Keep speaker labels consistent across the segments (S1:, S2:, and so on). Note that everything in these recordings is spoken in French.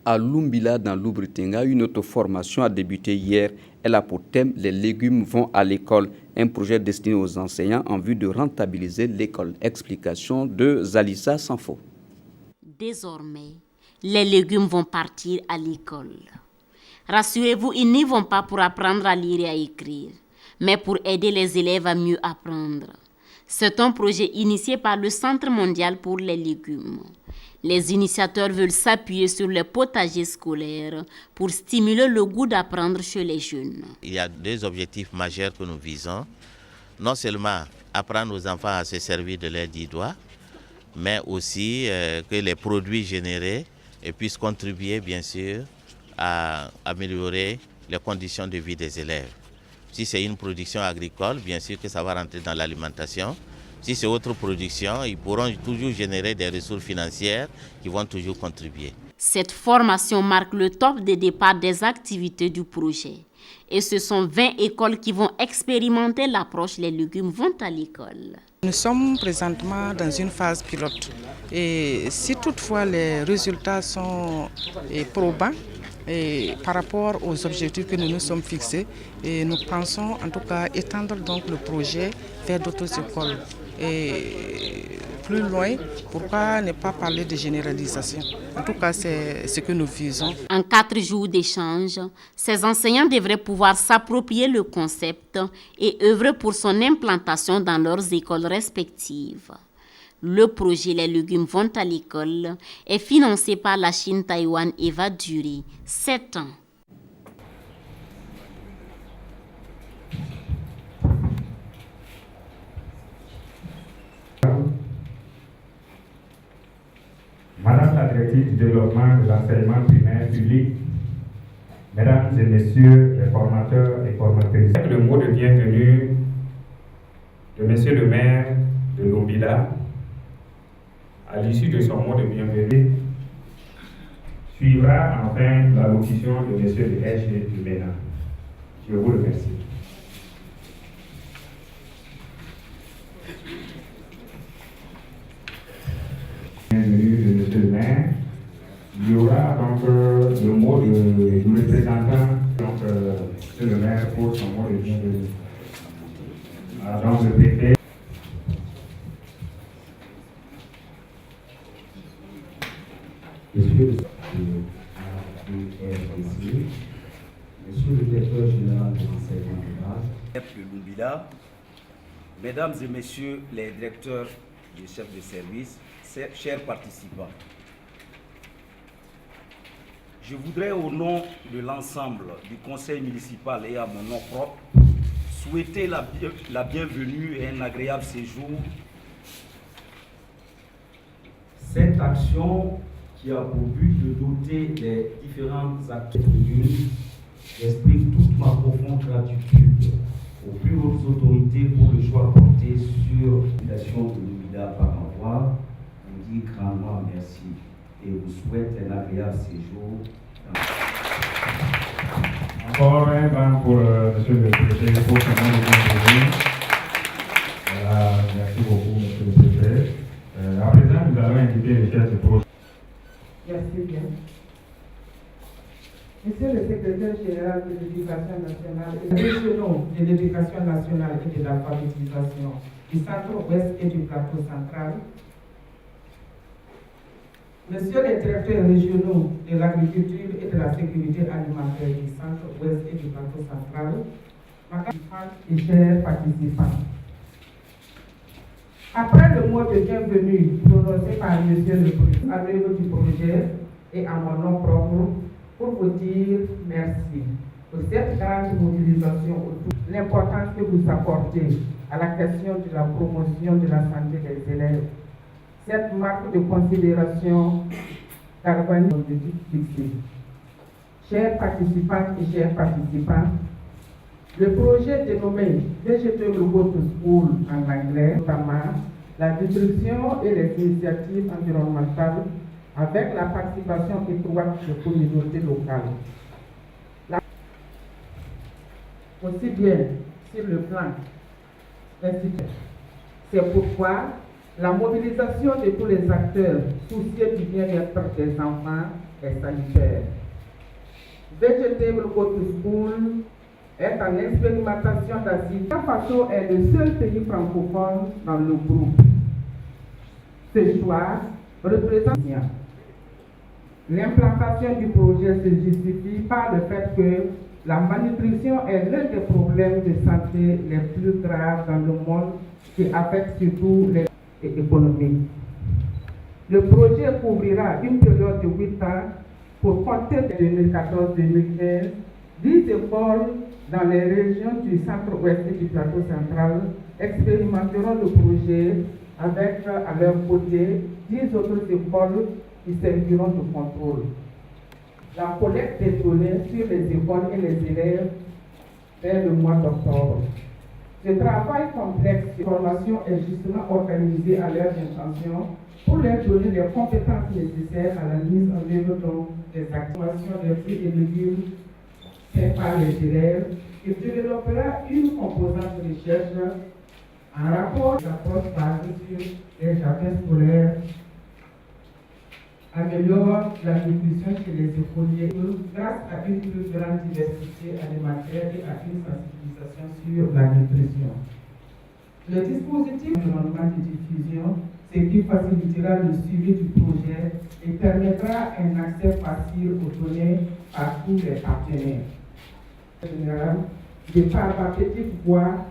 S1: À Lumbila, dans l'Oubretenga, une autre formation a débuté hier. Elle a pour thème « Les légumes vont à l'école », un projet destiné aux enseignants en vue de rentabiliser l'école. Explication de Zalissa Sanfo.
S2: Désormais, les légumes vont partir à l'école. Rassurez-vous, ils n'y vont pas pour apprendre à lire et à écrire, mais pour aider les élèves à mieux apprendre. C'est un projet initié par le Centre mondial pour les légumes. Les initiateurs veulent s'appuyer sur les potagers scolaires pour stimuler le goût d'apprendre chez les jeunes.
S3: Il y a deux objectifs majeurs que nous visons. Non seulement apprendre aux enfants à se servir de leurs 10 doigts, mais aussi que les produits générés puissent contribuer bien sûr à améliorer les conditions de vie des élèves. Si c'est une production agricole, bien sûr que ça va rentrer dans l'alimentation. Si c'est autre production, ils pourront toujours générer des ressources financières qui vont toujours contribuer.
S2: Cette formation marque le top de départ des activités du projet. Et ce sont 20 écoles qui vont expérimenter l'approche « Les légumes vont à l'école ».
S4: Nous sommes présentement dans une phase pilote. Et si toutefois les résultats sont probants, et par rapport aux objectifs que nous nous sommes fixés, et nous pensons en tout cas étendre donc le projet vers d'autres écoles. Et plus loin, pourquoi ne pas parler de généralisation? En tout cas, c'est ce que nous visons.
S2: En 4 jours d'échange, ces enseignants devraient pouvoir s'approprier le concept et œuvrer pour son implantation dans leurs écoles respectives. Le projet Les légumes vont à l'école est financé par la Chine-Taïwan et va durer 7 ans.
S5: Madame la directrice du développement de l'enseignement primaire public, Mesdames et Messieurs les formateurs et formatrices, le mot de bienvenue de Monsieur le maire de Lumbila. À l'issue de son mot de bienvenue, suivra enfin l'allocution de Monsieur le SG du MENA. Je vous remercie. Bienvenue de Monsieur le maire. Il y aura donc le mot du représentant, donc Monsieur le maire pour son mot de bienvenue. Donc le préfet.
S6: Monsieur le directeur général de l'enseignement de base,
S7: Lumbila, Mesdames et Messieurs les directeurs et chefs de service, chers participants, je voudrais au nom de l'ensemble du conseil municipal et à mon nom propre souhaiter la bienvenue et un agréable séjour. Cette action qui a pour but de doter les différentes activités, j'exprime toute ma profonde gratitude aux plus hautes autorités pour le choix porté sur l'invitation de Lumbila par envoi. On dit grandement merci et vous souhaite un agréable séjour.
S5: Encore un banc pour Monsieur le préfet pour ce moment de bienvenue. Merci beaucoup, Monsieur le préfet. À présent, nous allons inviter les chefs de projet.
S8: Merci bien. Monsieur le secrétaire général de l'Éducation nationale et des régionaux de l'Éducation nationale et de l'alphabétisation du centre-ouest et du plateau central, Monsieur les directeurs régionaux de l'agriculture et de la sécurité alimentaire du centre-ouest et du plateau central, et chers participants. Après le mot de bienvenue prononcé par Monsieur le président à l'œuvre du projet et à mon nom propre, pour vous dire merci pour cette grande mobilisation autour de l'importance que vous apportez à la question de la promotion de la santé des élèves. Cette marque de considération galvanise l'objectif fixé. Chers participants et chers participants, le projet dénommé Vegetable Go to School en anglais, notamment la distribution et les initiatives environnementales avec la participation étroite des communautés locales. Aussi bien sur le plan institutionnel. C'est pourquoi la mobilisation de tous les acteurs soucieux du bien-être des enfants et sanitaire. Vegetable Go to School est en expérimentation d'acide. La Faso est le seul pays francophone dans le groupe. Ce choix représente l'implantation du projet se justifie par le fait que la malnutrition est l'un des problèmes de santé les plus graves dans le monde qui affecte surtout les économiques. Le projet couvrira une période de 8 ans pour compter de 2014-2015, 10 écoles dans les régions du centre-ouest et du plateau central expérimenteront le projet avec à leur côté 10 autres écoles qui serviront de contrôle. La collecte des données sur les écoles et les élèves dès le mois d'octobre. Ce travail complexe de formation est justement organisé à leur intention pour leur donner les compétences nécessaires à la mise en œuvre des actions des fruits et légumes faits par les élèves. Il développera une composante de recherche en rapport avec l'approche basée sur les jardins scolaires, améliore la nutrition chez les écoliers grâce à une plus grande diversité alimentaire et à une sensibilisation sur la nutrition. Le dispositif d'environnement de diffusion, ce qui facilitera le suivi du projet et permettra un accès facile aux données à tous les partenaires. En général, de par ma petite voix,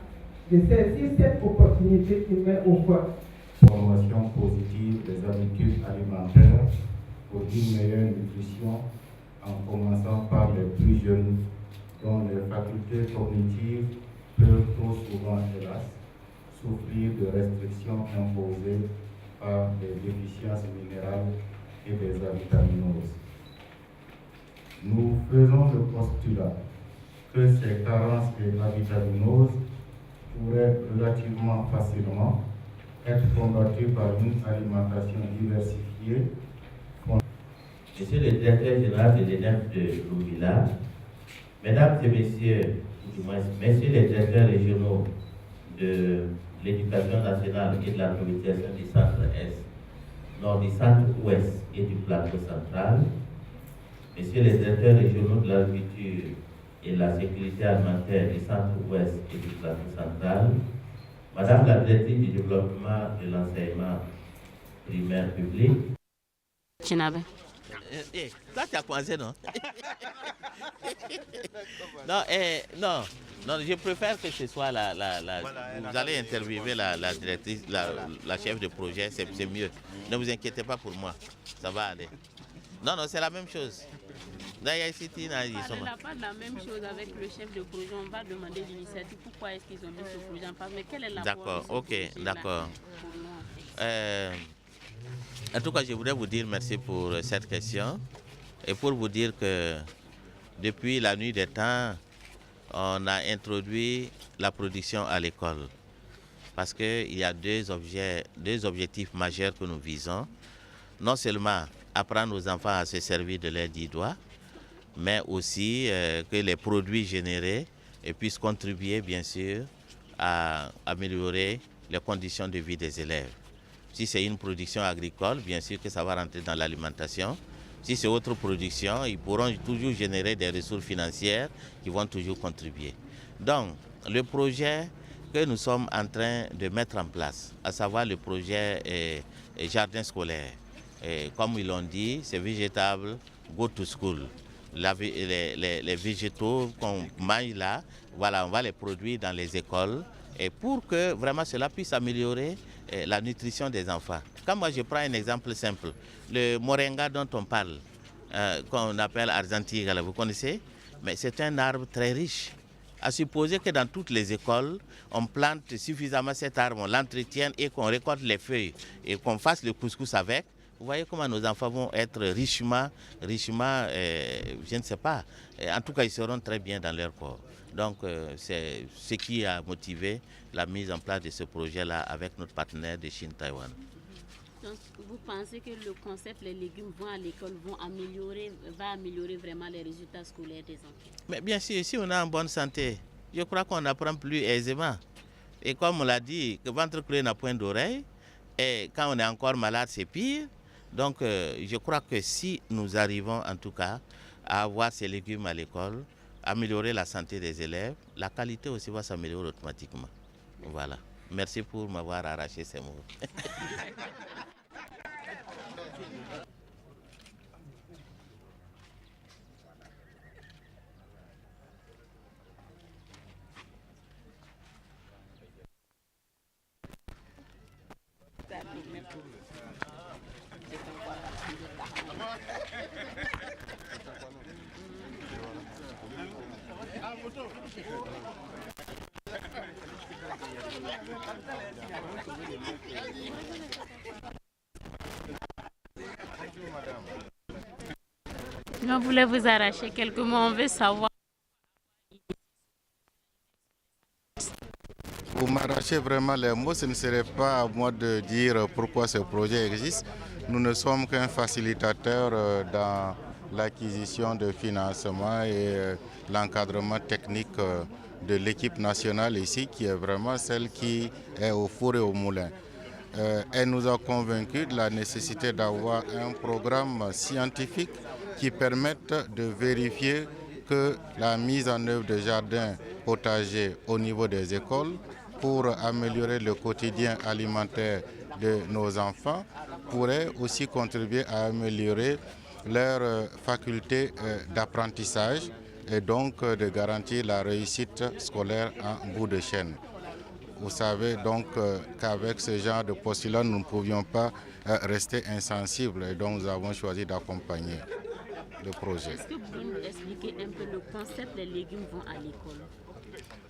S8: de saisir cette opportunité qui m'est offerte.
S5: Formation positive des habitudes alimentaires pour une meilleure nutrition, en commençant par les plus jeunes, dont les facultés cognitives peuvent trop souvent, hélas, souffrir de restrictions imposées par des déficiences minérales et des avitaminoses. Nous faisons le postulat que ces carences et avitaminoses pourraient relativement facilement être combattues par une alimentation diversifiée.
S3: Monsieur le directeur général de l'ENEF de Louvila, mesdames et messieurs, du moins, messieurs les directeurs régionaux de l'éducation nationale et de l'alphabétisation du centre-est, nord du centre-ouest et du plateau central, messieurs les directeurs régionaux de l'agriculture et de la sécurité alimentaire du centre-ouest et du plateau central, madame la directrice du développement de l'enseignement primaire public. Toi, tu as commencé, non? Non, je préfère que ce soit vous allez interviewer la directrice, la chef de projet, c'est mieux. Ne vous inquiétez pas pour moi, ça va aller. Non, c'est la même chose. D'ailleurs, ici, il
S2: n'a pas la même chose avec le chef de projet. On va demander l'initiative. Pourquoi est-ce qu'ils ont mis ce projet en place? Mais quel est l'apport?
S3: D'accord, ok, d'accord. En tout cas, je voudrais vous dire merci pour cette question et pour vous dire que depuis la nuit des temps, on a introduit la production à l'école parce qu'il y a deux objectifs majeurs que nous visons. Non seulement apprendre aux enfants à se servir de leurs 10 doigts, mais aussi que les produits générés puissent contribuer bien sûr à améliorer les conditions de vie des élèves. Si c'est une production agricole, bien sûr que ça va rentrer dans l'alimentation. Si c'est autre production, ils pourront toujours générer des ressources financières qui vont toujours contribuer. Donc, le projet que nous sommes en train de mettre en place, à savoir le projet jardin scolaire, comme ils l'ont dit, c'est végétable, go to school. Les végétaux qu'on mange là, voilà, on va les produire dans les écoles et pour que vraiment cela puisse améliorer la nutrition des enfants. Quand moi je prends un exemple simple, le moringa dont on parle, qu'on appelle argentigala, vous connaissez? Mais c'est un arbre très riche. À supposer que dans toutes les écoles, on plante suffisamment cet arbre, on l'entretienne et qu'on récolte les feuilles et qu'on fasse le couscous avec, vous voyez comment nos enfants vont être richement, je ne sais pas, en tout cas ils seront très bien dans leur corps. Donc c'est ce qui a motivé la mise en place de ce projet-là avec notre partenaire de Chine-Taïwan.
S2: Donc vous pensez que le concept les légumes vont à l'école va améliorer vraiment les résultats scolaires des enfants? Mais
S3: bien sûr, si on est en bonne santé, je crois qu'on apprend plus aisément. Et comme on l'a dit, que ventre cloué n'a point d'oreille, et quand on est encore malade, c'est pire. Donc je crois que si nous arrivons en tout cas à avoir ces légumes à l'école, améliorer la santé des élèves, la qualité aussi va s'améliorer automatiquement. Voilà. Merci pour m'avoir arraché ces mots.
S2: On voulait vous arracher quelques mots, on veut savoir.
S9: Vous m'arrachez vraiment les mots, ce ne serait pas à moi de dire pourquoi ce projet existe. Nous ne sommes qu'un facilitateur dans l'acquisition de financement et l'encadrement technique de l'équipe nationale ici, qui est vraiment celle qui est au four et au moulin. Elle nous a convaincus de la nécessité d'avoir un programme scientifique qui permette de vérifier que la mise en œuvre de jardins potagers au niveau des écoles pour améliorer le quotidien alimentaire de nos enfants pourrait aussi contribuer à améliorer leurs facultés d'apprentissage et donc de garantir la réussite scolaire en bout de chaîne. Vous savez donc qu'avec ce genre de postulat, nous ne pouvions pas rester insensibles et donc nous avons choisi d'accompagner le projet.
S2: Est-ce que vous pouvez nous expliquer un peu le concept des légumes vont à l'école?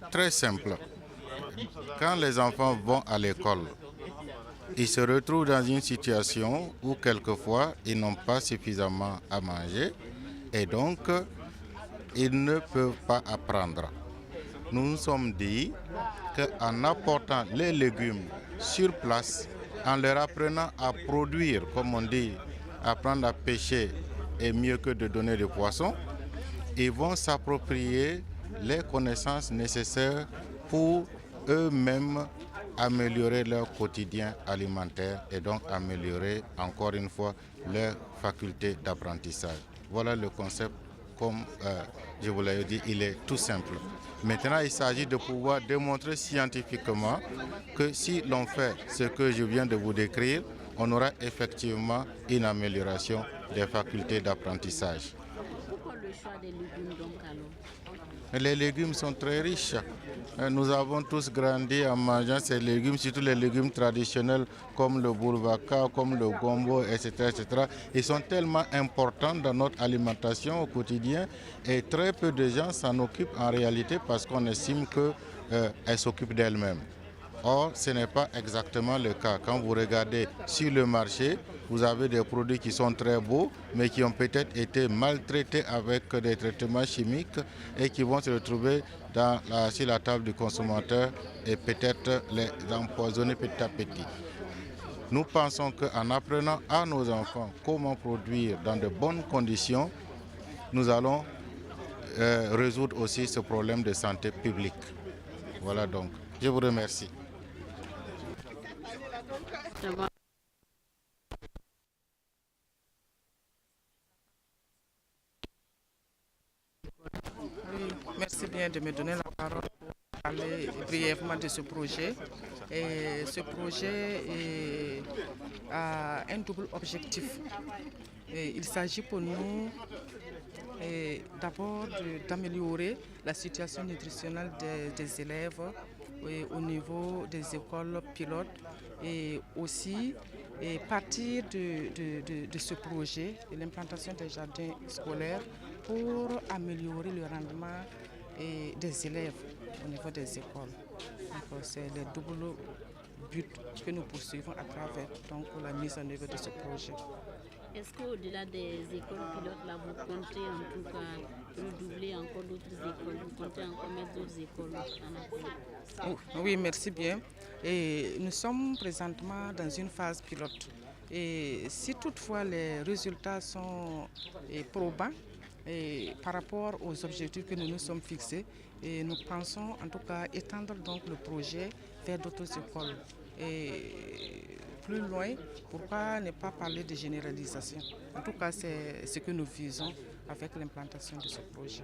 S9: Très simple. Quand les enfants vont à l'école, ils se retrouvent dans une situation où quelquefois ils n'ont pas suffisamment à manger et donc ils ne peuvent pas apprendre. Nous nous sommes dit qu'en apportant les légumes sur place, en leur apprenant à produire, comme on dit, apprendre à pêcher est mieux que de donner des poissons, ils vont s'approprier les connaissances nécessaires pour eux-mêmes améliorer leur quotidien alimentaire et donc améliorer encore une fois leur faculté d'apprentissage. Voilà le concept, comme je vous l'ai dit, il est tout simple. Maintenant, il s'agit de pouvoir démontrer scientifiquement que si l'on fait ce que je viens de vous décrire, on aura effectivement une amélioration des facultés d'apprentissage.
S2: Pourquoi le choix des légumes donc alors?
S9: Les légumes sont très riches. Nous avons tous grandi en mangeant ces légumes, surtout les légumes traditionnels comme le bourbaka, comme le gombo, etc., etc. Ils sont tellement importants dans notre alimentation au quotidien et très peu de gens s'en occupent en réalité parce qu'on estime qu'elles s'occupent d'elles-mêmes. Or, ce n'est pas exactement le cas. Quand vous regardez sur le marché, vous avez des produits qui sont très beaux, mais qui ont peut-être été maltraités avec des traitements chimiques et qui vont se retrouver sur la table du consommateur et peut-être les empoisonner petit à petit. Nous pensons qu'en apprenant à nos enfants comment produire dans de bonnes conditions, nous allons résoudre aussi ce problème de santé publique. Voilà donc. Je vous remercie.
S4: Oui, merci bien de me donner la parole pour parler brièvement de ce projet. Et ce projet a un double objectif. Il s'agit pour nous d'abord d'améliorer la situation nutritionnelle des élèves au niveau des écoles pilotes et aussi partir de ce projet, de l'implantation des jardins scolaires pour améliorer le rendement des élèves au niveau des écoles. C'est le double but que nous poursuivons à travers la mise en œuvre de ce projet.
S2: Est-ce qu'au-delà des écoles pilotes, là, vous comptez en tout cas redoubler encore d'autres écoles? Vous comptez encore mettre d'autres écoles en appui?
S4: Oui, merci bien. Et nous sommes présentement dans une phase pilote. Et si toutefois les résultats sont probants par rapport aux objectifs que nous nous sommes fixés, et nous pensons en tout cas étendre donc le projet vers d'autres écoles. Et plus loin, pourquoi ne pas parler de généralisation? En tout cas, c'est ce que nous visons avec l'implantation de ce projet.